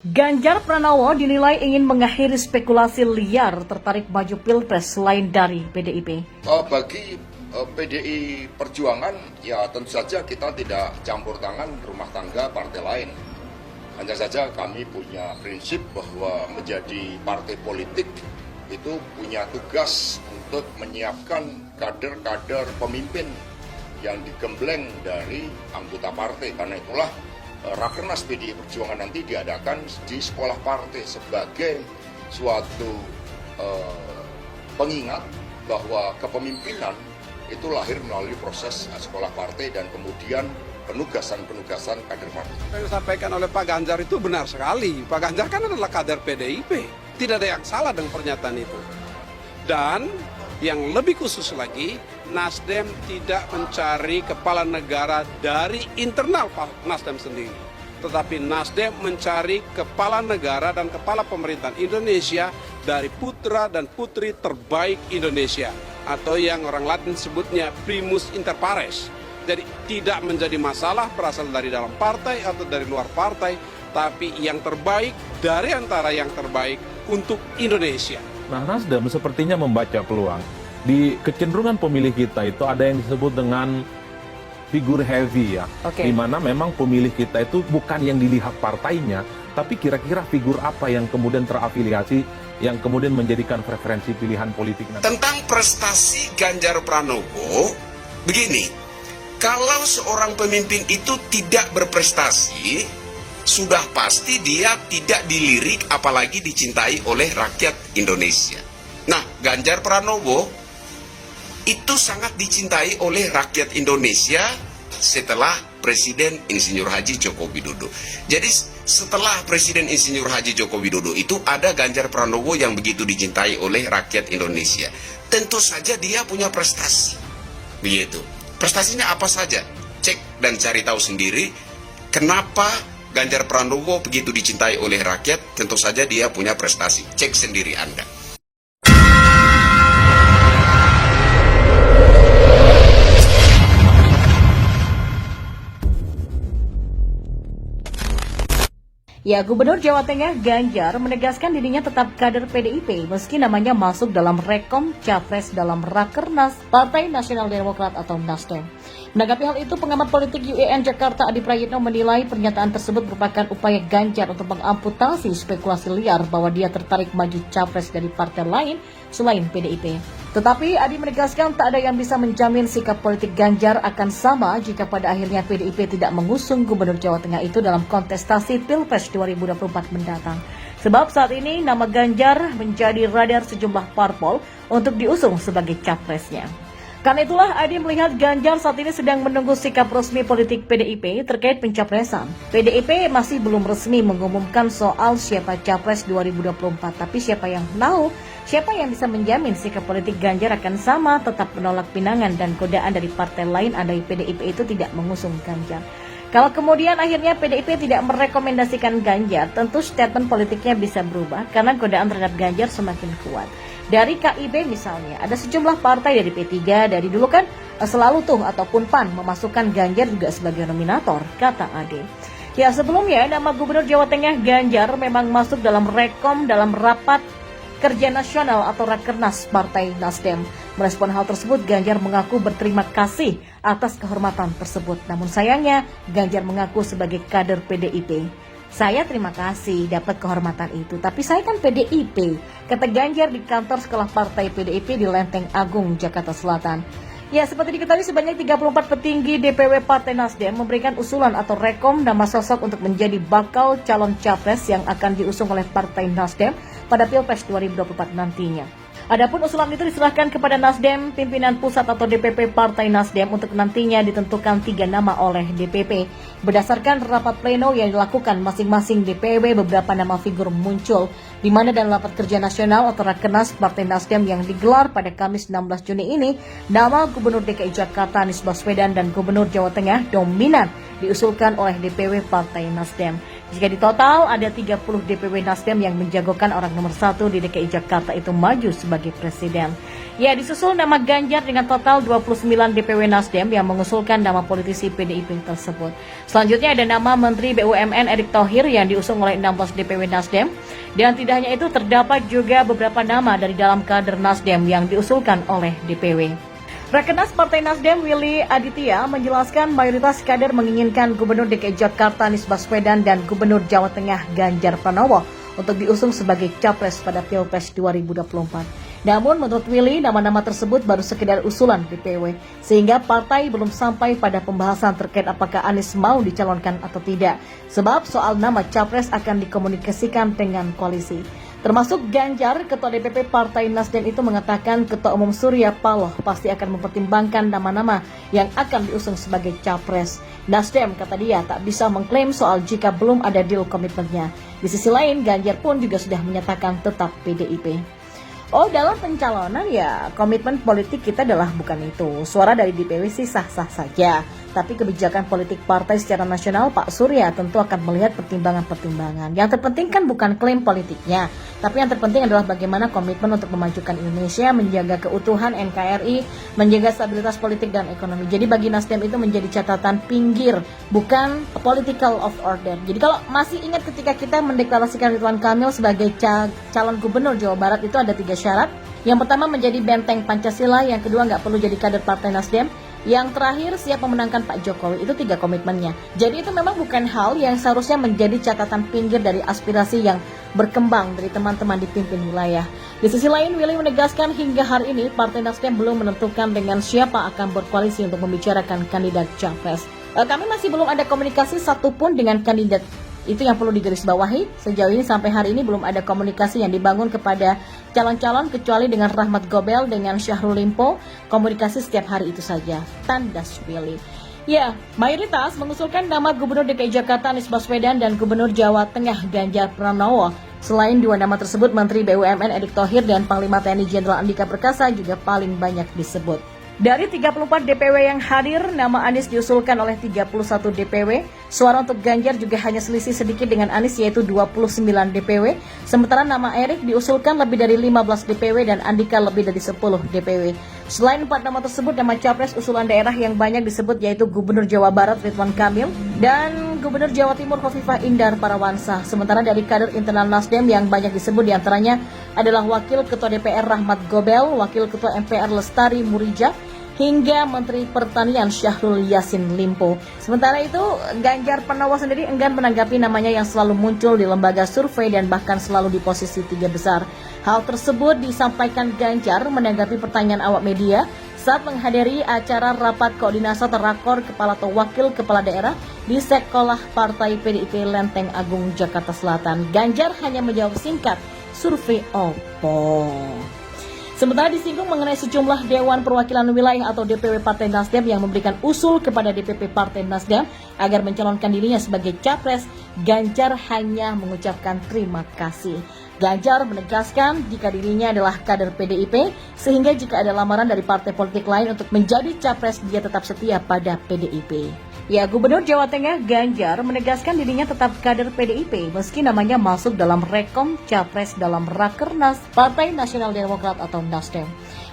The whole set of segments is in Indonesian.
Ganjar Pranowo dinilai ingin mengakhiri spekulasi liar tertarik maju Pilpres selain dari PDIP. Bagi PDI Perjuangan, ya tentu saja kita tidak campur tangan rumah tangga partai lain. Hanya saja kami punya prinsip bahwa menjadi partai politik itu punya tugas untuk menyiapkan kader-kader pemimpin yang digembleng dari anggota partai. Karena itulah Rakernas PDI Perjuangan nanti diadakan di sekolah partai sebagai suatu pengingat bahwa kepemimpinan itu lahir melalui proses sekolah partai dan kemudian penugasan-penugasan kader partai. Yang disampaikan oleh Pak Ganjar itu benar sekali. Pak Ganjar kan adalah kader PDIP. Tidak ada yang salah dengan pernyataan itu. Dan yang lebih khusus lagi, Nasdem tidak mencari kepala negara dari internal Nasdem sendiri. Tetapi Nasdem mencari kepala negara dan kepala pemerintahan Indonesia dari putra dan putri terbaik Indonesia. Atau yang orang Latin sebutnya primus inter pares. Jadi tidak menjadi masalah berasal dari dalam partai atau dari luar partai, tapi yang terbaik dari antara yang terbaik untuk Indonesia. Nah, Nasdem sepertinya membaca peluang. Di kecenderungan pemilih kita itu ada yang disebut dengan figur heavy ya. Di mana memang pemilih kita itu bukan yang dilihat partainya, tapi kira-kira figur apa yang kemudian terafiliasi, yang kemudian menjadikan preferensi pilihan politik. Tentang prestasi Ganjar Pranowo, begini, kalau seorang pemimpin itu tidak berprestasi, sudah pasti dia tidak dilirik apalagi dicintai oleh rakyat Indonesia. Nah, Ganjar Pranowo itu sangat dicintai oleh rakyat Indonesia setelah Presiden Insinyur Haji Joko Widodo. Jadi setelah Presiden Insinyur Haji Joko Widodo itu ada Ganjar Pranowo yang begitu dicintai oleh rakyat Indonesia. Tentu saja dia punya prestasi. Begitu. Prestasinya apa saja? Cek dan cari tahu sendiri kenapa Ganjar Pranowo begitu dicintai oleh rakyat. Tentu saja dia punya prestasi. Cek sendiri Anda. Ya, Gubernur Jawa Tengah Ganjar menegaskan dirinya tetap kader PDIP meski namanya masuk dalam rekom capres dalam Rakernas Partai Nasional Demokrat atau Nasdem. Menanggapi hal itu, pengamat politik UIN Jakarta Adi Prayitno menilai pernyataan tersebut merupakan upaya Ganjar untuk mengamputasi spekulasi liar bahwa dia tertarik maju capres dari partai lain selain PDIP. Tetapi Adi menegaskan tak ada yang bisa menjamin sikap politik Ganjar akan sama jika pada akhirnya PDIP tidak mengusung Gubernur Jawa Tengah itu dalam kontestasi Pilpres 2024 mendatang. Sebab saat ini nama Ganjar menjadi radar sejumlah parpol untuk diusung sebagai capresnya. Karena itulah Adi melihat Ganjar saat ini sedang menunggu sikap resmi politik PDIP terkait pencapresan. PDIP masih belum resmi mengumumkan soal siapa capres 2024, tapi siapa yang bisa menjamin sikap politik Ganjar akan sama, tetap menolak pinangan dan godaan dari partai lain andai PDIP itu tidak mengusung Ganjar. Kalau kemudian akhirnya PDIP tidak merekomendasikan Ganjar, tentu statement politiknya bisa berubah karena godaan terhadap Ganjar semakin kuat. Dari KIB misalnya, ada sejumlah partai dari P3, dari dulu kan selalu ataupun PAN memasukkan Ganjar juga sebagai nominator, kata Ade. Ya, sebelumnya nama Gubernur Jawa Tengah Ganjar memang masuk dalam rekom dalam rapat kerja nasional atau Rakernas Partai Nasdem. Merespon hal tersebut, Ganjar mengaku berterima kasih atas kehormatan tersebut. Namun sayangnya, Ganjar mengaku sebagai kader PDIP. Saya terima kasih dapat kehormatan itu, tapi saya kan PDIP, kata Ganjar di kantor sekolah partai PDIP di Lenteng Agung, Jakarta Selatan. Ya, seperti diketahui sebanyak 34 petinggi DPW Partai Nasdem memberikan usulan atau rekom nama sosok untuk menjadi bakal calon capres yang akan diusung oleh Partai Nasdem pada Pilpres 2024 nantinya. Adapun usulan itu diserahkan kepada Nasdem, pimpinan pusat atau DPP Partai Nasdem untuk nantinya ditentukan 3 nama oleh DPP. Berdasarkan rapat pleno yang dilakukan masing-masing DPW, beberapa nama figur muncul, di mana dalam rapat kerja nasional atau Rakernas Partai Nasdem yang digelar pada Kamis 16 Juni ini, nama Gubernur DKI Jakarta Anies Baswedan dan Gubernur Jawa Tengah dominan diusulkan oleh DPW Partai Nasdem. Jika di total ada 30 DPW Nasdem yang menjagokan orang nomor 1 di DKI Jakarta itu maju sebagai presiden. Ya, disusul nama Ganjar dengan total 29 DPW Nasdem yang mengusulkan nama politisi PDIP tersebut. Selanjutnya ada nama Menteri BUMN Erick Thohir yang diusung oleh 16 DPW Nasdem. Dan tidak hanya itu, terdapat juga beberapa nama dari dalam kader Nasdem yang diusulkan oleh DPW. Rakernas Partai Nasdem Willy Aditya menjelaskan mayoritas kader menginginkan Gubernur DKI Jakarta Anies Baswedan dan Gubernur Jawa Tengah Ganjar Pranowo untuk diusung sebagai capres pada Pilpres 2024. Namun menurut Willy, nama-nama tersebut baru sekedar usulan DPW, sehingga partai belum sampai pada pembahasan terkait apakah Anies mau dicalonkan atau tidak. Sebab soal nama capres akan dikomunikasikan dengan koalisi. Termasuk Ganjar, Ketua DPP Partai Nasdem itu mengatakan Ketua Umum Surya Paloh pasti akan mempertimbangkan nama-nama yang akan diusung sebagai capres. Nasdem, kata dia, tak bisa mengklaim soal jika belum ada deal komitmennya. Di sisi lain, Ganjar pun juga sudah menyatakan tetap PDIP. Oh, dalam pencalonan ya komitmen politik kita adalah bukan itu. Suara dari DPW sih sah-sah saja. Tapi kebijakan politik partai secara nasional Pak Surya tentu akan melihat pertimbangan-pertimbangan. Yang terpenting kan bukan klaim politiknya, tapi yang terpenting adalah bagaimana komitmen untuk memajukan Indonesia, menjaga keutuhan NKRI, menjaga stabilitas politik dan ekonomi. Jadi bagi Nasdem itu menjadi catatan pinggir, bukan political of order. Jadi kalau masih ingat ketika kita mendeklarasikan Ridwan Kamil sebagai calon gubernur Jawa Barat itu ada 3 syarat. Yang pertama menjadi benteng Pancasila, yang kedua nggak perlu jadi kader Partai Nasdem, yang terakhir siap memenangkan Pak Jokowi. Itu 3 komitmennya. Jadi itu memang bukan hal yang seharusnya menjadi catatan pinggir dari aspirasi yang berkembang dari teman-teman di pimpin wilayah. Di sisi lain, Willy menegaskan hingga hari ini Partai Nasdem belum menentukan dengan siapa akan berkoalisi untuk membicarakan kandidat capres. Kami masih belum ada komunikasi satupun dengan kandidat. Itu yang perlu digarisbawahi. Sejauh ini sampai hari ini belum ada komunikasi yang dibangun kepada calon-calon kecuali dengan Rahmat Gobel, dengan Syahrul Limpo. Komunikasi setiap hari itu saja. Tandas Willy. Ya, mayoritas mengusulkan nama Gubernur DKI Jakarta Anies Baswedan dan Gubernur Jawa Tengah Ganjar Pranowo. Selain 2 nama tersebut, Menteri BUMN Erick Thohir dan Panglima TNI Jenderal Andika Perkasa juga paling banyak disebut. Dari 34 DPW yang hadir, nama Anies diusulkan oleh 31 DPW. Suara untuk Ganjar juga hanya selisih sedikit dengan Anies, yaitu 29 DPW. Sementara nama Erick diusulkan lebih dari 15 DPW dan Andika lebih dari 10 DPW. Selain 4 nama tersebut, nama capres usulan daerah yang banyak disebut yaitu Gubernur Jawa Barat Ridwan Kamil dan Gubernur Jawa Timur Khofifah Indar Parawansa. Sementara dari kader internal Nasdem yang banyak disebut diantaranya adalah Wakil Ketua DPR Rahmat Gobel, Wakil Ketua MPR Lestari Murijah, hingga Menteri Pertanian Syahrul Yassin Limpo. Sementara itu, Ganjar Pranowo sendiri enggan menanggapi namanya yang selalu muncul di lembaga survei dan bahkan selalu di posisi 3 besar. Hal tersebut disampaikan Ganjar menanggapi pertanyaan awak media saat menghadiri acara rapat koordinasi atau rakor kepala atau wakil kepala daerah di Sekolah Partai PDIP Lenteng Agung, Jakarta Selatan. Ganjar hanya menjawab singkat, survei opo. Sementara disinggung mengenai sejumlah Dewan Perwakilan Wilayah atau DPW Partai Nasdem yang memberikan usul kepada DPP Partai Nasdem agar mencalonkan dirinya sebagai capres, Ganjar hanya mengucapkan terima kasih. Ganjar menegaskan jika dirinya adalah kader PDIP, sehingga jika ada lamaran dari partai politik lain untuk menjadi capres, dia tetap setia pada PDIP. Ya, Gubernur Jawa Tengah Ganjar menegaskan dirinya tetap kader PDIP meski namanya masuk dalam rekom capres dalam Rakernas Partai Nasional Demokrat atau Nasdem.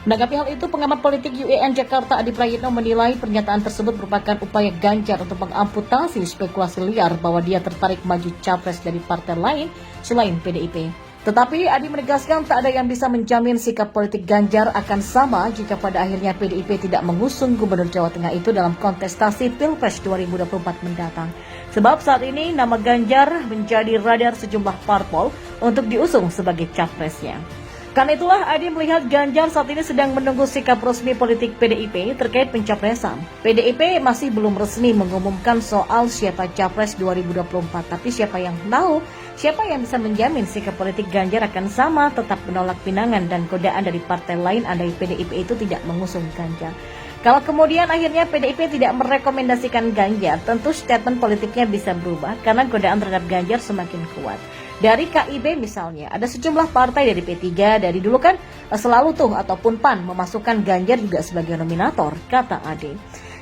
Menanggapi hal itu, pengamat politik UIN Jakarta Adi Prayitno menilai pernyataan tersebut merupakan upaya Ganjar untuk mengamputasi spekulasi liar bahwa dia tertarik maju capres dari partai lain selain PDIP. Tetapi Adi menegaskan tak ada yang bisa menjamin sikap politik Ganjar akan sama jika pada akhirnya PDIP tidak mengusung Gubernur Jawa Tengah itu dalam kontestasi Pilpres 2024 mendatang. Sebab saat ini nama Ganjar menjadi radar sejumlah parpol untuk diusung sebagai capresnya. Karena itulah Adi melihat Ganjar saat ini sedang menunggu sikap resmi politik PDIP terkait pencapresan. PDIP masih belum resmi mengumumkan soal siapa capres 2024, tapi siapa yang tahu, siapa yang bisa menjamin sikap politik Ganjar akan sama, tetap menolak pinangan dan godaan dari partai lain andai PDIP itu tidak mengusung Ganjar. Kalau kemudian akhirnya PDIP tidak merekomendasikan Ganjar, tentu statement politiknya bisa berubah karena godaan terhadap Ganjar semakin kuat. Dari KIB misalnya, ada sejumlah partai dari P3, dari dulu kan selalu tuh ataupun PAN memasukkan Ganjar juga sebagai nominator, kata Ade.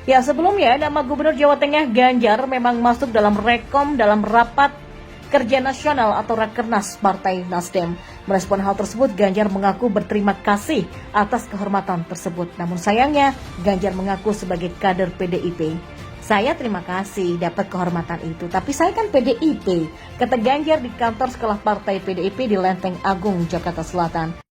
Ya, sebelumnya nama Gubernur Jawa Tengah Ganjar memang masuk dalam rekom dalam rapat Kerja Nasional atau Rakernas Partai Nasdem. Merespon hal tersebut, Ganjar mengaku berterima kasih atas kehormatan tersebut. Namun sayangnya, Ganjar mengaku sebagai kader PDIP. Saya terima kasih dapat kehormatan itu, tapi saya kan PDIP, kata Ganjar di kantor sekolah partai PDIP di Lenteng Agung, Jakarta Selatan.